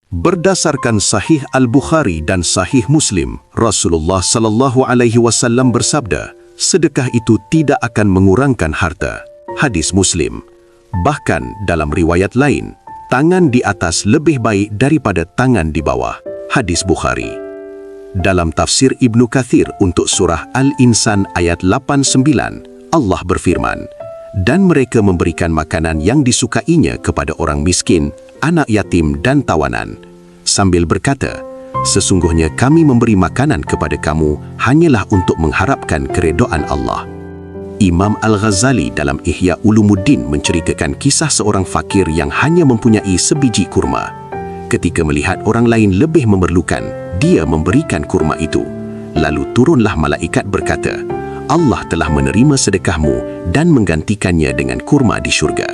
Berdasarkan Sahih Al-Bukhari dan Sahih Muslim, Rasulullah sallallahu alaihi wasallam bersabda, sedekah itu tidak akan mengurangkan harta. Hadis Muslim. Bahkan dalam riwayat lain, tangan di atas lebih baik daripada tangan di bawah. Hadis Bukhari. Dalam tafsir Ibnu Kathir untuk surah Al-Insan ayat 89, Allah berfirman, dan mereka memberikan makanan yang disukainya kepada orang miskin, anak yatim dan tawanan, sambil berkata, sesungguhnya kami memberi makanan kepada kamu hanyalah untuk mengharapkan keredaan Allah. Imam Al-Ghazali dalam Ihya Ulumuddin menceritakan kisah seorang fakir yang hanya mempunyai sebiji kurma. Ketika melihat orang lain lebih memerlukan, dia memberikan kurma itu. Lalu turunlah malaikat berkata, Allah telah menerima sedekahmu dan menggantikannya dengan kurma di syurga.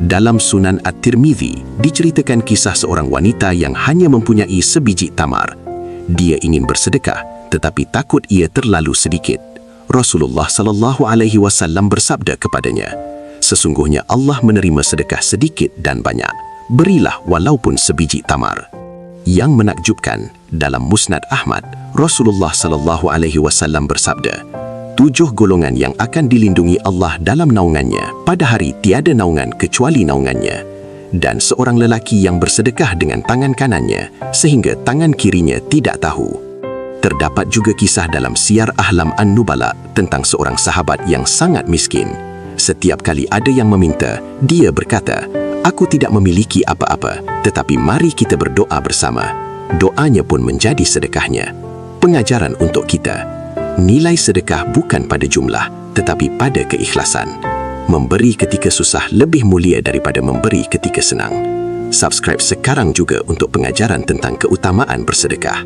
Dalam Sunan At-Tirmidzi diceritakan kisah seorang wanita yang hanya mempunyai sebiji tamar. Dia ingin bersedekah tetapi takut ia terlalu sedikit. Rasulullah sallallahu alaihi wasallam bersabda kepadanya, sesungguhnya Allah menerima sedekah sedikit dan banyak. Berilah walaupun sebiji tamar. Yang menakjubkan, dalam Musnad Ahmad, Rasulullah sallallahu alaihi wasallam bersabda, 7 golongan yang akan dilindungi Allah dalam naungannya, pada hari tiada naungan kecuali naungannya. Dan seorang lelaki yang bersedekah dengan tangan kanannya, sehingga tangan kirinya tidak tahu. Terdapat juga kisah dalam Siyar A'lam An-Nubala tentang seorang sahabat yang sangat miskin. Setiap kali ada yang meminta, dia berkata, aku tidak memiliki apa-apa, tetapi mari kita berdoa bersama. Doanya pun menjadi sedekahnya. Pengajaran untuk kita, nilai sedekah bukan pada jumlah, tetapi pada keikhlasan. Memberi ketika susah lebih mulia daripada memberi ketika senang. Subscribe sekarang juga untuk pengajaran tentang keutamaan bersedekah.